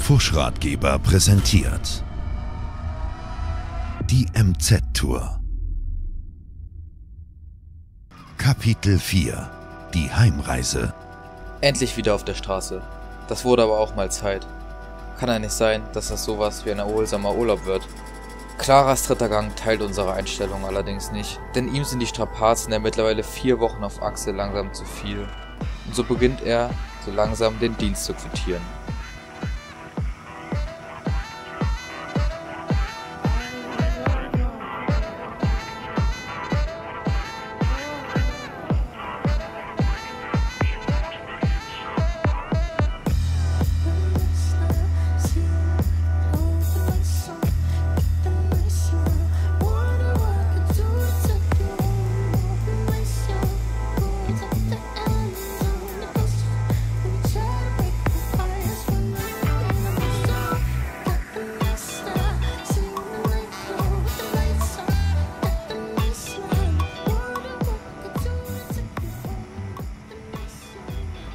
Fusch-Ratgeber präsentiert die MZ-Tour. Kapitel 4: Die Heimreise. Endlich wieder auf der Straße. Das wurde aber auch mal Zeit. Kann ja nicht sein, dass das sowas wie ein erholsamer Urlaub wird. Claras dritter Gang teilt unsere Einstellung allerdings nicht, denn ihm sind die Strapazen der mittlerweile 4 Wochen auf Achse langsam zu viel. Und so beginnt er, so langsam den Dienst zu quittieren.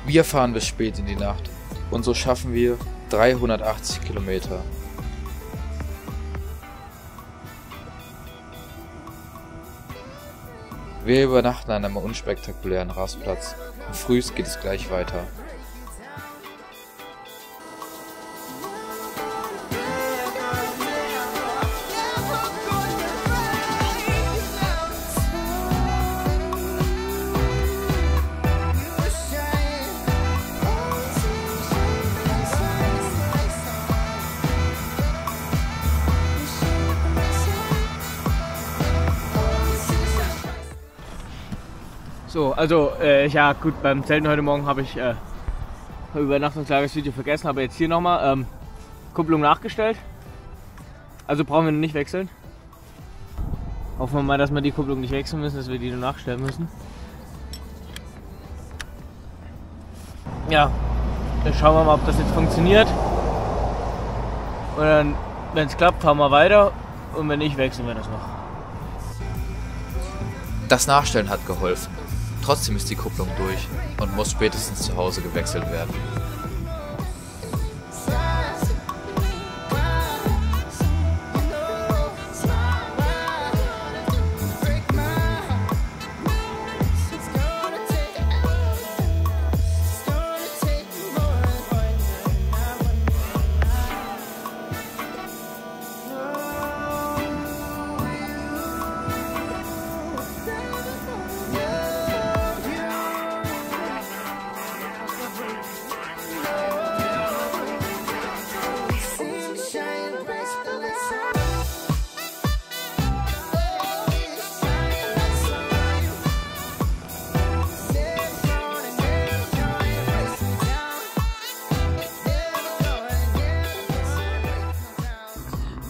Wir fahren bis spät in die Nacht und so schaffen wir 380 Kilometer. Wir übernachten an einem unspektakulären Rastplatz und frühs geht es gleich weiter. So, also, ja gut, beim Zelten heute Morgen habe ich Übernachtungslagersvideo vergessen, aber jetzt hier nochmal Kupplung nachgestellt. Also brauchen wir nicht wechseln. Hoffen wir mal, dass wir die Kupplung nicht wechseln müssen, dass wir die nur nachstellen müssen. Ja, dann schauen wir mal, ob das jetzt funktioniert. Und dann, wenn es klappt, fahren wir weiter und wenn nicht, wechseln wir das noch. Das Nachstellen hat geholfen. Trotzdem ist die Kupplung durch und muss spätestens zu Hause gewechselt werden.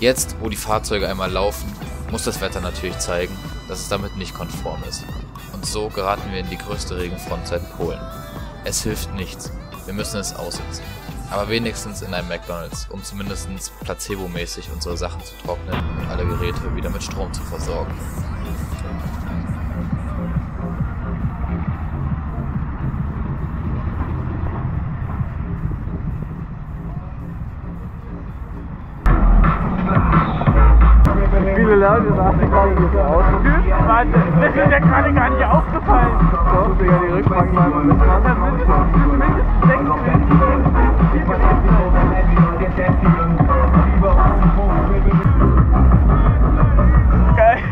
Jetzt, wo die Fahrzeuge einmal laufen, muss das Wetter natürlich zeigen, dass es damit nicht konform ist. Und so geraten wir in die größte Regenfront seit Polen. Es hilft nichts, wir müssen es aussitzen. Aber wenigstens in einem McDonald's, um zumindest placebomäßig unsere Sachen zu trocknen und alle Geräte wieder mit Strom zu versorgen. Leute saßen gerade hier im Auto. Warte, das ist ja gerade gar nicht aufgefallen. Doch, Digga, die Rückbank mal mitmachen. Da mindestens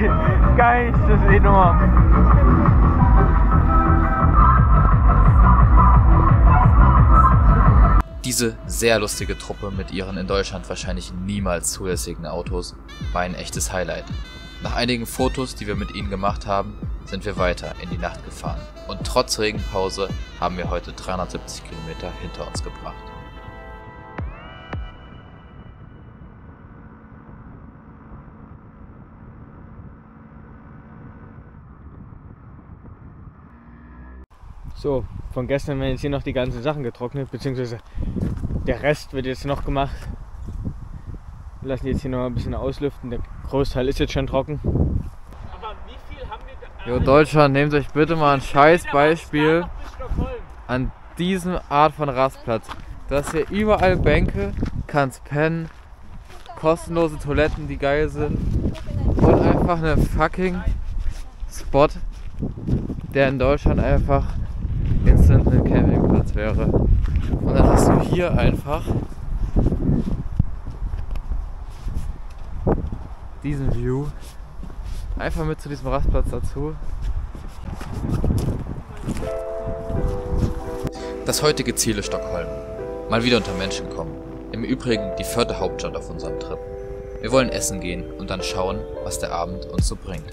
6 Geil, das ist enorm. Diese sehr lustige Truppe mit ihren in Deutschland wahrscheinlich niemals zulässigen Autos war ein echtes Highlight. Nach einigen Fotos, die wir mit ihnen gemacht haben, sind wir weiter in die Nacht gefahren. Und trotz Regenpause haben wir heute 370 Kilometer hinter uns gebracht. So, von gestern werden jetzt hier noch die ganzen Sachen getrocknet, beziehungsweise der Rest wird jetzt noch gemacht. Wir lassen jetzt hier noch ein bisschen auslüften, der Großteil ist jetzt schon trocken. Aber wie viel haben wir Jo, Deutschland, nehmt euch bitte mal ein scheiß Beispiel an diesem Art von Rastplatz. Du hast hier überall Bänke kannst pennen, kostenlose Toiletten, die geil sind und einfach eine fucking Spot, der in Deutschland einfach instant ein Campingplatz wäre. Und dann hast du hier einfach diesen View einfach mit zu diesem Rastplatz dazu. Das heutige Ziel ist Stockholm. Mal wieder unter Menschen kommen. Im Übrigen die 4. Hauptstadt auf unserem Trip. Wir wollen essen gehen und dann schauen, was der Abend uns so bringt.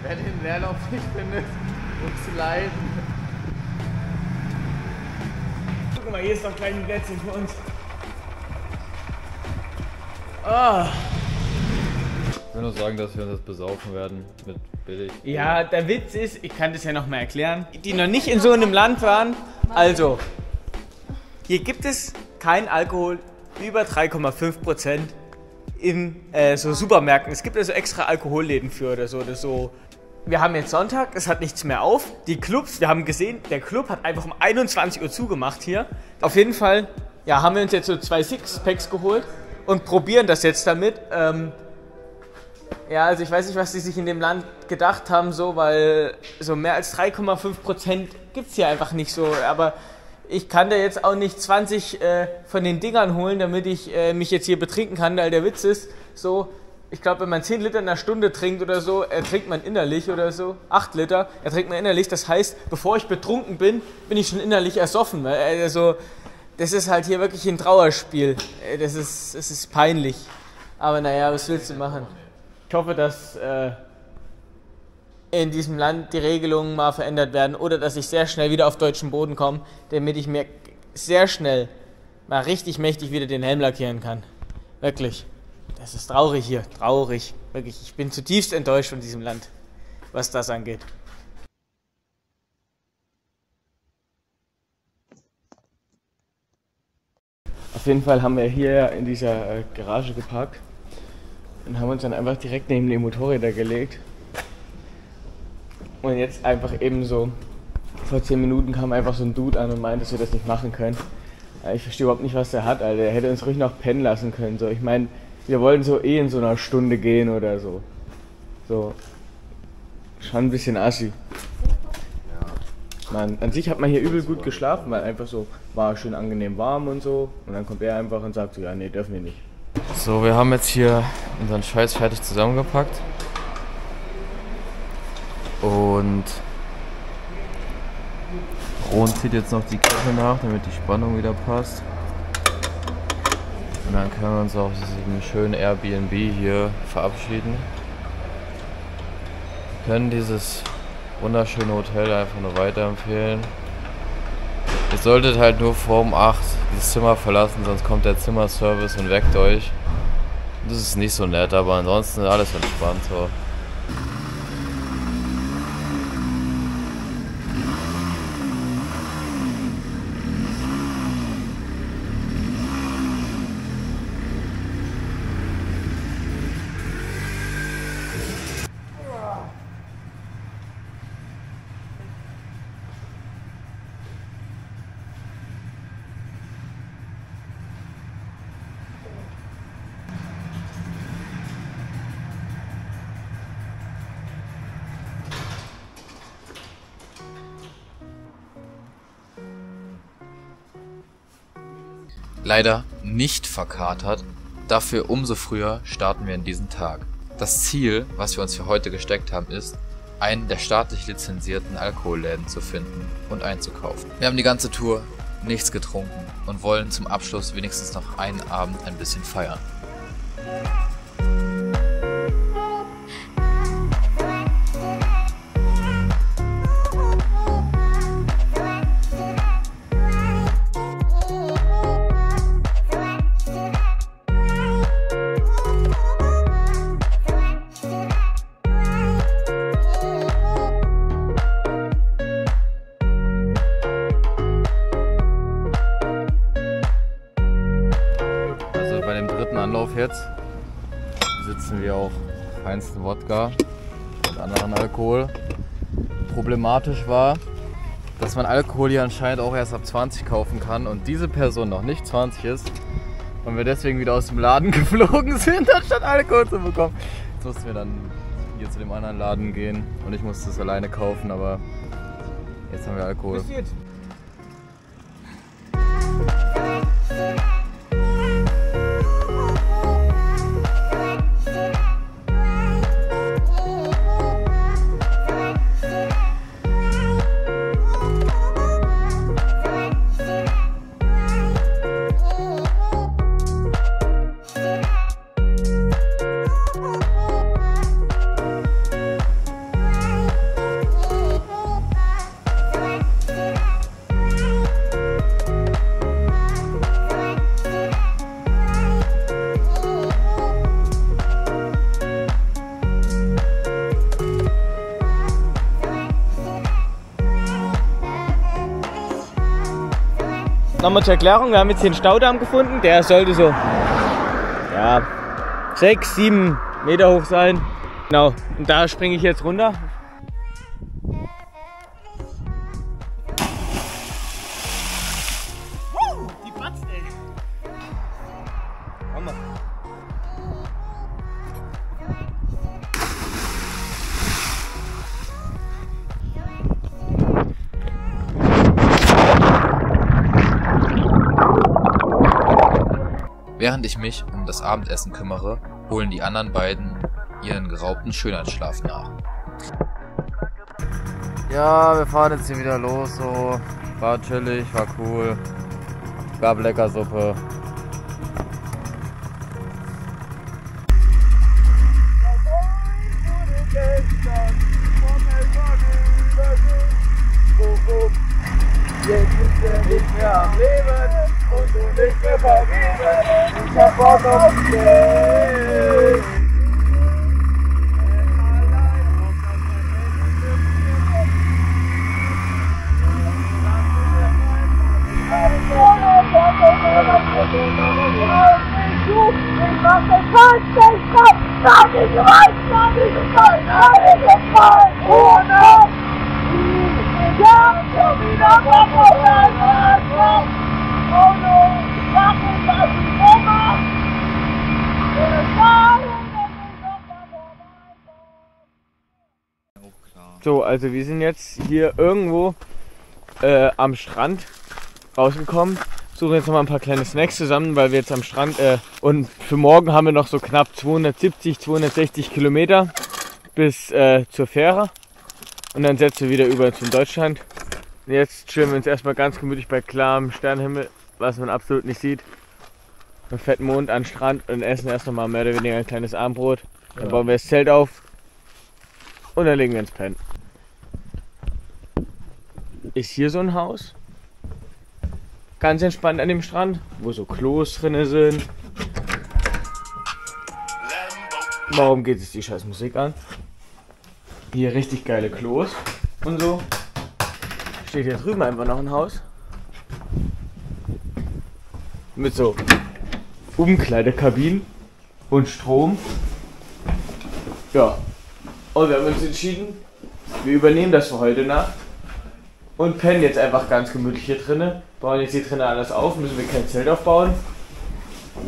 Wer den Leerlauf nicht findet, muss leiden. Guck mal, hier ist noch ein kleines Plätzchen für uns. Oh. Ich will nur sagen, dass wir uns das besaufen werden mit billig. Ja, der Witz ist, ich kann das ja noch mal erklären, die noch nicht in so einem Land waren. Also, hier gibt es kein Alkohol über 3,5% in so Supermärkten. Es gibt also extra Alkoholläden für oder so. Wir haben jetzt Sonntag, es hat nichts mehr auf. Die Clubs, wir haben gesehen, der Club hat einfach um 21 Uhr zugemacht hier. Auf jeden Fall, ja, haben wir uns jetzt so 2 Sixpacks geholt und probieren das jetzt damit. Ja, also ich weiß nicht, was die sich in dem Land gedacht haben, so, weil so mehr als 3,5% gibt es hier einfach nicht so. Aber ich kann da jetzt auch nicht 20 von den Dingern holen, damit ich mich jetzt hier betrinken kann, weil der Witz ist, so, ich glaube, wenn man 10 Liter in einer Stunde trinkt oder so, ertrinkt man innerlich oder so, 8 Liter, ertrinkt man innerlich. Das heißt, bevor ich betrunken bin, bin ich schon innerlich ersoffen. Also, das ist halt hier wirklich ein Trauerspiel. Das ist peinlich. Aber naja, was willst du machen? Ich hoffe, dass in diesem Land die Regelungen mal verändert werden oder dass ich sehr schnell wieder auf deutschen Boden komme, damit ich mir sehr schnell mal richtig mächtig wieder den Helm lackieren kann. Wirklich. Das ist traurig hier. Traurig. Wirklich. Ich bin zutiefst enttäuscht von diesem Land, was das angeht. Auf jeden Fall haben wir hier in dieser Garage geparkt und haben uns dann einfach direkt neben die Motorräder gelegt. Und jetzt einfach eben so, vor 10 Minuten kam einfach so ein Dude an und meinte, dass wir das nicht machen können. Ich verstehe überhaupt nicht, was der hat, Alter. Der hätte uns ruhig noch pennen lassen können. So, ich meine, wir wollen so in so einer Stunde gehen oder so. So, schon ein bisschen assi. Man, an sich hat man hier übel gut geschlafen, weil einfach so war schön angenehm warm und so. Und dann kommt er einfach und sagt so, ja, nee, dürfen wir nicht. So, wir haben jetzt hier unseren Scheiß fertig zusammengepackt. Und Ron zieht jetzt noch die Kette nach, damit die Spannung wieder passt. Und dann können wir uns auch aus diesem schönen Airbnb hier verabschieden. Wir können dieses wunderschöne Hotel einfach nur weiterempfehlen. Ihr solltet halt nur vor um 8 das Zimmer verlassen, sonst kommt der Zimmerservice und weckt euch. Das ist nicht so nett, aber ansonsten alles entspannt so. Leider nicht verkatert, dafür umso früher starten wir in diesen Tag. Das Ziel, was wir uns für heute gesteckt haben, ist, einen der staatlich lizenzierten Alkoholläden zu finden und einzukaufen. Wir haben die ganze Tour nichts getrunken und wollen zum Abschluss wenigstens noch einen Abend ein bisschen feiern. Bei dem dritten Anlauf jetzt sitzen wir auf feinsten Wodka und anderen Alkohol. Problematisch war, dass man Alkohol hier anscheinend auch erst ab 20 kaufen kann und diese Person noch nicht 20 ist und wir deswegen wieder aus dem Laden geflogen sind, anstatt Alkohol zu bekommen. Jetzt mussten wir dann hier zu dem anderen Laden gehen und ich musste es alleine kaufen, aber jetzt haben wir Alkohol. Nochmal zur Erklärung, wir haben jetzt hier einen Staudamm gefunden, der sollte so 6, 7 Meter hoch sein. Genau, und da springe ich jetzt runter. Die Batz, ey! Komm mal. Während ich mich um das Abendessen kümmere, holen die anderen beiden ihren geraubten Schönheitsschlaf nach. Ja, wir fahren jetzt hier wieder los, so. War chillig, war cool. Gab lecker Suppe. Jetzt ist er nicht mehr am Leben und du nicht mehr vergeben. Ich hab Bock auf dich. Ich mach den Fahrzeug drauf. Sag ich was, sag ich was, sag ich was. Oh no! Ja, schon wieder Bock auf dein Oh no! Sag ich was, ich mach. So, also wir sind jetzt hier irgendwo am Strand rausgekommen. Suchen jetzt noch mal ein paar kleine Snacks zusammen, weil wir jetzt am Strand und für morgen haben wir noch so knapp 260 Kilometer bis zur Fähre und dann setzen wir wieder über zum Deutschland. Jetzt chillen wir uns erstmal ganz gemütlich bei klarem Sternenhimmel, was man absolut nicht sieht. Mit fetten Mond an den Strand und essen erst noch mal mehr oder weniger ein kleines Abendbrot. Dann bauen wir das Zelt auf und dann legen wir ins Pennen. Ist hier so ein Haus? Ganz entspannt an dem Strand, wo so Klos drin sind. Warum geht es die scheiß Musik an? Hier richtig geile Klos und so. Steht hier drüben einfach noch ein Haus. Mit so Umkleidekabinen und Strom. Ja. Und wir haben uns entschieden, wir übernehmen das für heute Nacht. Und pennen jetzt einfach ganz gemütlich hier drinnen. Bauen jetzt hier drinnen alles auf, müssen wir kein Zelt aufbauen.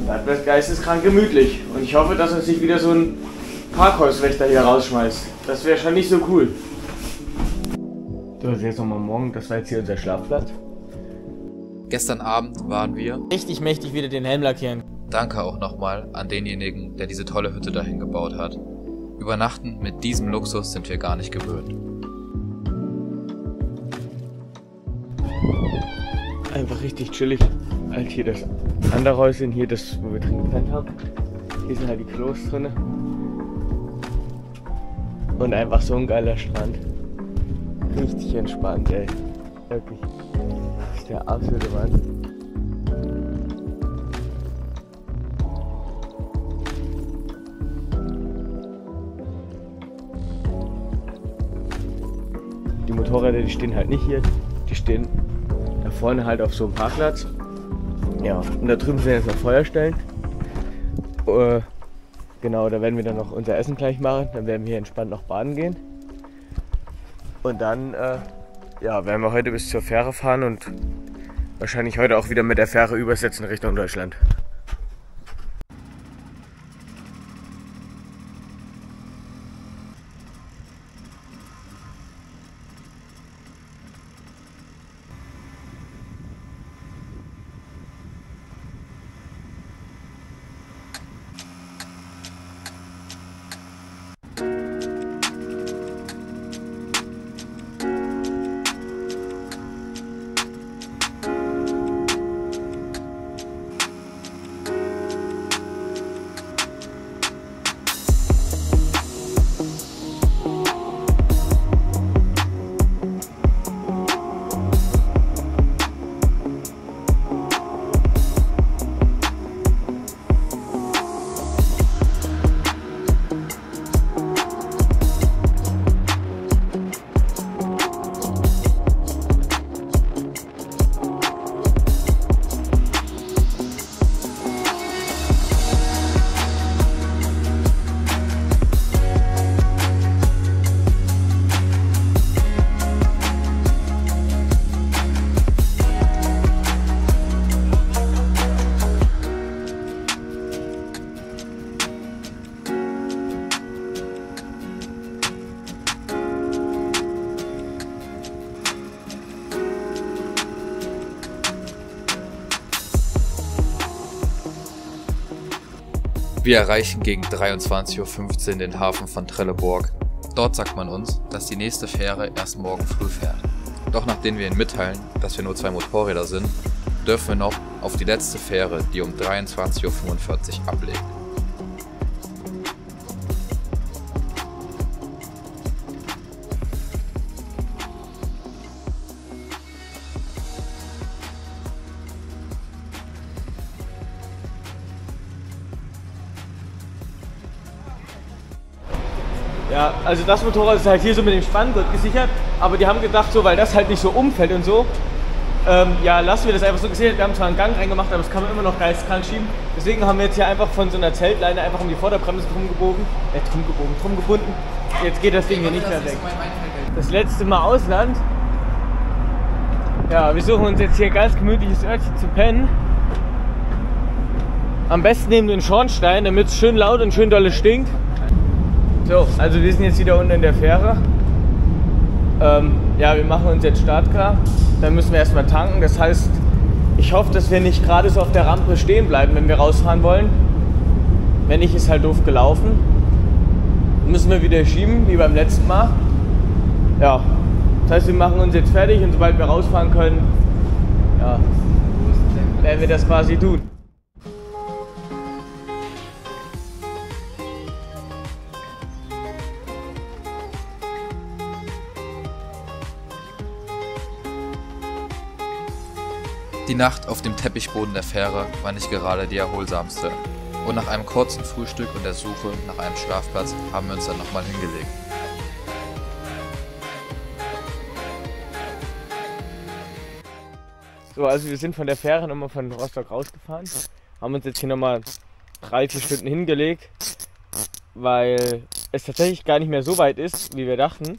Dann wird geisteskrank gemütlich. Und ich hoffe, dass uns nicht wieder so ein Parkhauswächter hier rausschmeißt. Das wäre schon nicht so cool. So, jetzt nochmal morgen. Das war jetzt hier unser Schlafplatz. Gestern Abend waren wir richtig mächtig wieder den Helm lackieren. Danke auch nochmal an denjenigen, der diese tolle Hütte dahin gebaut hat. Übernachten mit diesem Luxus sind wir gar nicht gewöhnt. Einfach richtig chillig. Halt hier das andere Häuschen, hier das, wo wir drin gepennt haben. Hier sind halt die Klos drin. Und einfach so ein geiler Strand. Richtig entspannt, ey. Wirklich. Das ist der absolute Wahnsinn. Die Motorräder, die stehen halt nicht hier. Die stehen da vorne halt auf so einem Parkplatz. Ja, und da drüben sind jetzt noch Feuerstellen. Genau, da werden wir dann noch unser Essen gleich machen. Dann werden wir hier entspannt noch baden gehen. Und dann ja, werden wir heute bis zur Fähre fahren und wahrscheinlich heute auch wieder mit der Fähre übersetzen Richtung Deutschland. Wir erreichen gegen 23:15 Uhr den Hafen von Trelleborg. Dort sagt man uns, dass die nächste Fähre erst morgen früh fährt. Doch nachdem wir ihnen mitteilen, dass wir nur 2 Motorräder sind, dürfen wir noch auf die letzte Fähre, die um 23:45 Uhr ablegt. Ja, also das Motorrad ist halt hier so mit dem Spanngurt gesichert, aber die haben gedacht, so, weil das halt nicht so umfällt und so, ja, lassen wir das einfach so gesichert. Wir haben zwar einen Gang reingemacht, aber das kann man immer noch geisteskrank schieben. Deswegen haben wir jetzt hier einfach von so einer Zeltleine einfach um die Vorderbremse drum gebunden. Jetzt geht das Ding hier nicht mehr weg. Das letzte Mal Ausland. Ja, wir suchen uns jetzt hier ein ganz gemütliches Örtchen zu pennen. Am besten neben den Schornstein, damit es schön laut und schön dolle stinkt. So, also wir sind jetzt wieder unten in der Fähre. Ja, wir machen uns jetzt startklar. Dann müssen wir erstmal tanken. Das heißt, ich hoffe, dass wir nicht gerade so auf der Rampe stehen bleiben, wenn wir rausfahren wollen. Wenn nicht, ist halt doof gelaufen. Dann müssen wir wieder schieben, wie beim letzten Mal. Ja, das heißt, wir machen uns jetzt fertig und sobald wir rausfahren können, ja, werden wir das quasi tun. Die Nacht auf dem Teppichboden der Fähre war nicht gerade die erholsamste. Und nach einem kurzen Frühstück und der Suche nach einem Schlafplatz haben wir uns dann nochmal hingelegt. So, also wir sind von der Fähre nochmal von Rostock rausgefahren, haben uns jetzt hier nochmal 3-4 Stunden hingelegt, weil es tatsächlich gar nicht mehr so weit ist, wie wir dachten,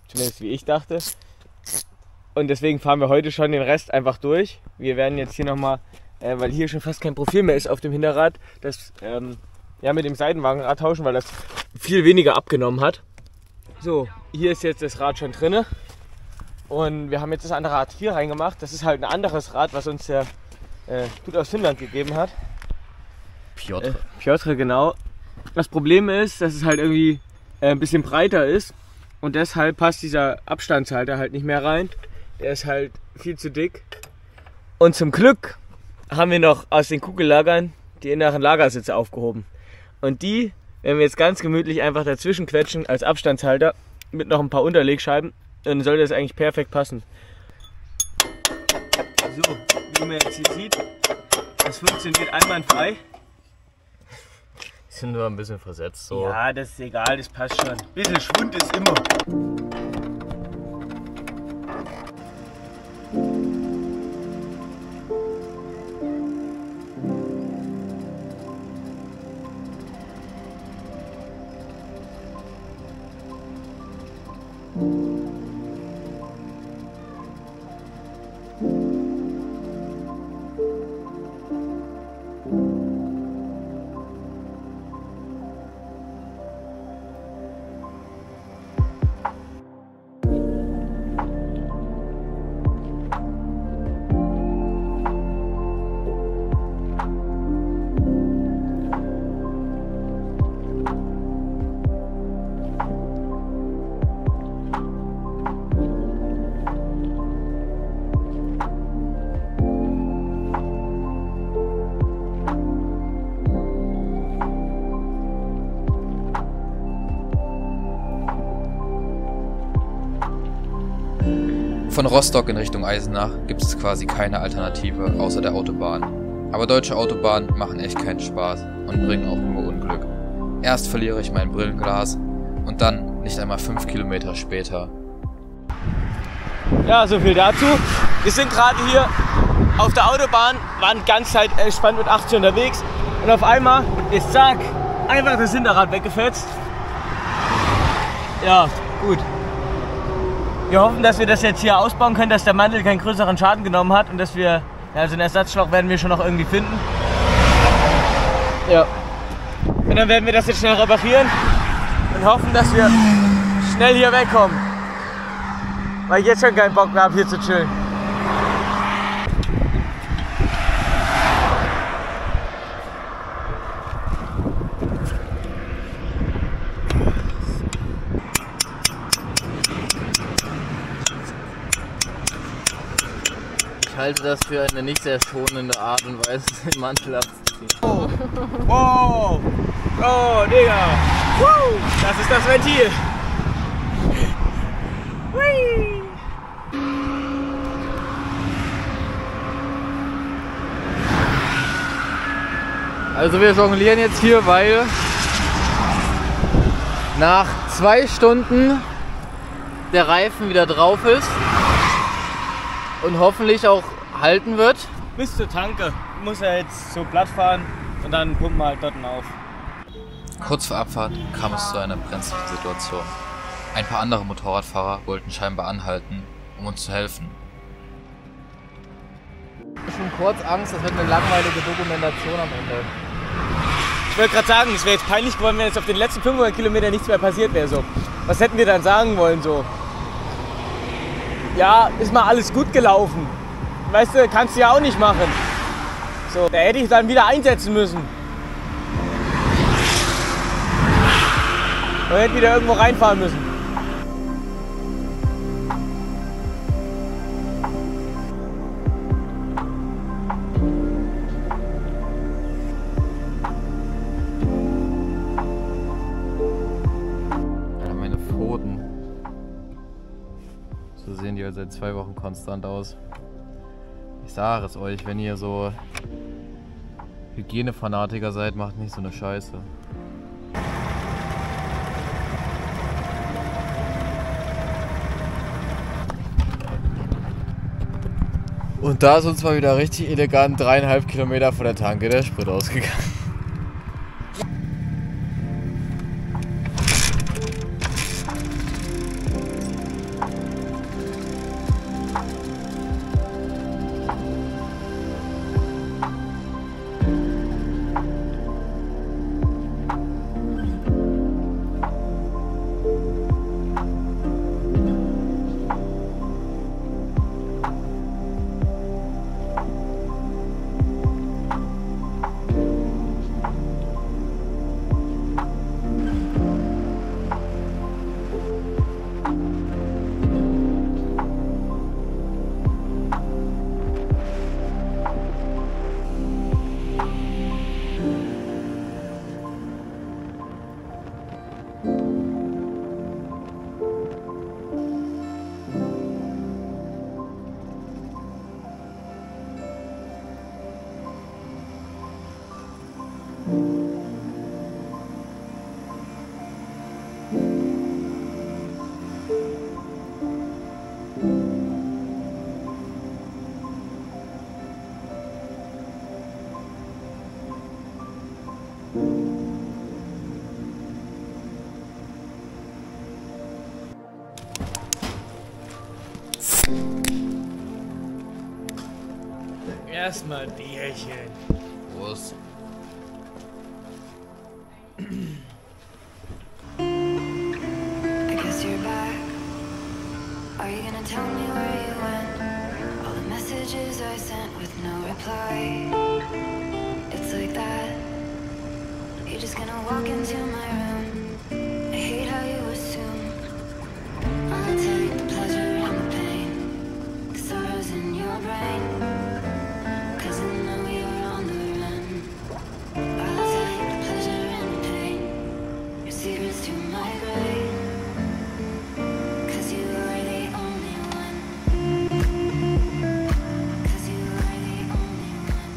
zumindest wie ich dachte. Und deswegen fahren wir heute schon den Rest einfach durch. Wir werden jetzt hier nochmal, weil hier schon fast kein Profil mehr ist auf dem Hinterrad, das ja, mit dem Seitenwagenrad tauschen, weil das viel weniger abgenommen hat. So, hier ist jetzt das Rad schon drinne. Und wir haben jetzt das andere Rad hier reingemacht. Das ist halt ein anderes Rad, was uns der Dude aus Finnland gegeben hat. Piotr, genau. Das Problem ist, dass es halt irgendwie ein bisschen breiter ist. Und deshalb passt dieser Abstandshalter halt nicht mehr rein. Der ist halt viel zu dick. Und zum Glück haben wir noch aus den Kugellagern die inneren Lagersitze aufgehoben. Und die werden wir jetzt ganz gemütlich einfach dazwischen quetschen als Abstandshalter mit noch ein paar Unterlegscheiben. Dann sollte das eigentlich perfekt passen. So, wie man jetzt hier sieht, das funktioniert einwandfrei. Die sind nur ein bisschen versetzt. So. Ja, das ist egal, das passt schon. Ein bisschen Schwund ist immer. Von Rostock in Richtung Eisenach gibt es quasi keine Alternative außer der Autobahn. Aber deutsche Autobahnen machen echt keinen Spaß und bringen auch nur Unglück. Erst verliere ich mein Brillenglas und dann nicht einmal 5 Kilometer später. Ja, so viel dazu. Wir sind gerade hier auf der Autobahn, waren die ganze Zeit entspannt mit 80 unterwegs und auf einmal ist zack, einfach das Hinterrad weggefetzt. Ja, gut. Wir hoffen, dass wir das jetzt hier ausbauen können, dass der Mantel keinen größeren Schaden genommen hat und dass wir, ja, also einen Ersatzschlauch werden wir schon noch irgendwie finden. Ja. Und dann werden wir das jetzt schnell reparieren und hoffen, dass wir schnell hier wegkommen. Weil ich jetzt schon keinen Bock mehr habe, hier zu chillen. Ich halte das für eine nicht sehr schonende Art und Weise, den Mantel abzuziehen. Oh, oh, oh, Digga. Woo, das ist das Ventil. Hui. Also wir jonglieren jetzt hier, weil nach 2 Stunden der Reifen wieder drauf ist und hoffentlich auch halten wird. Bis zur Tanke. Muss er jetzt so platt fahren und dann pumpen wir halt dort auf. Kurz vor Abfahrt kam es zu einer brenzlichen Situation. Ein paar andere Motorradfahrer wollten scheinbar anhalten, um uns zu helfen. Schon kurz Angst, das wird eine langweilige Dokumentation am Ende. Ich wollte gerade sagen, es wäre jetzt peinlich geworden, wenn jetzt auf den letzten 500 Kilometern nichts mehr passiert wäre. So. Was hätten wir dann sagen wollen? So? Ja, ist mal alles gut gelaufen. Weißt du, kannst du ja auch nicht machen. So, da hätte ich dann wieder einsetzen müssen. Und hätte wieder irgendwo reinfahren müssen. Meine Pfoten. So sehen die halt seit 2 Wochen konstant aus. Ich sage es euch, wenn ihr so Hygienefanatiker seid, macht nicht so eine Scheiße. Und da ist uns mal wieder richtig elegant 3,5 Kilometer von der Tanke der Sprit ausgegangen. Erstmal Bierchen. Prost. I guess you're back. Are you gonna tell me where you went? All the messages I sent with no reply. It's like that. You're just gonna walk into my room. I hate how you assume I'll take the pleasure and the pain, the sorrows in your brain. 'Cause I know you're on the run. I'll take the pleasure and the pain, your secrets to my grave. 'Cause you are the only one. 'Cause you are the only one.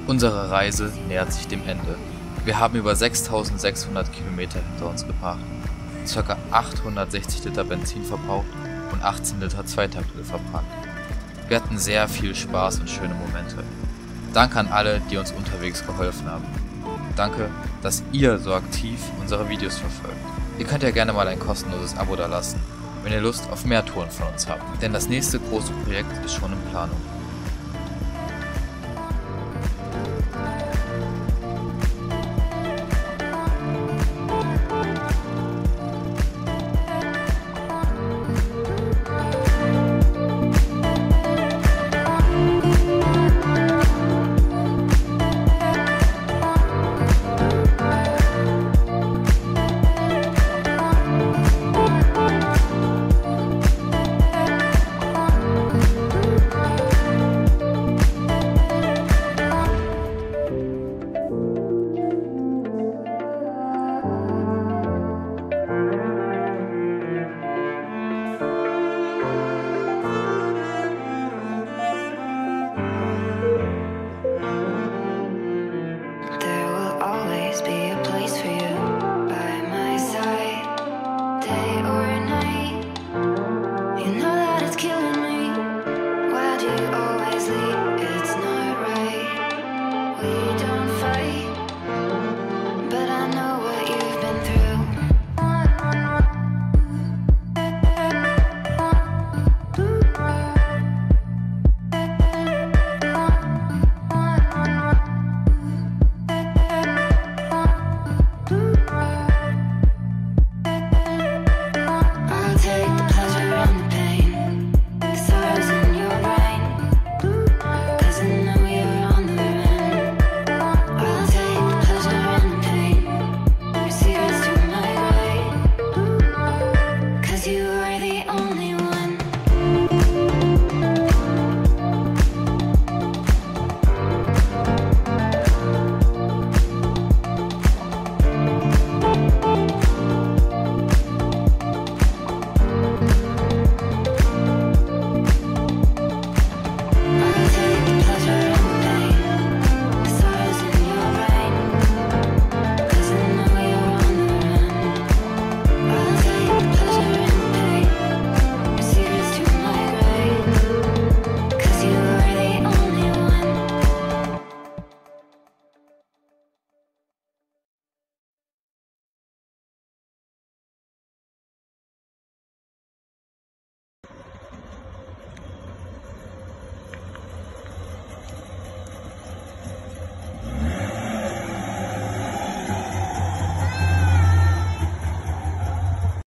Unsere Reise nähert sich dem Ende. Wir haben über 6600 Kilometer hinter uns gebracht, ca. 860 Liter Benzin verbraucht und 18 Liter Zweitaktöl verbrannt. Wir hatten sehr viel Spaß und schöne Momente. Danke an alle, die uns unterwegs geholfen haben. Danke, dass ihr so aktiv unsere Videos verfolgt. Ihr könnt ja gerne mal ein kostenloses Abo dalassen, wenn ihr Lust auf mehr Touren von uns habt, denn das nächste große Projekt ist schon in Planung.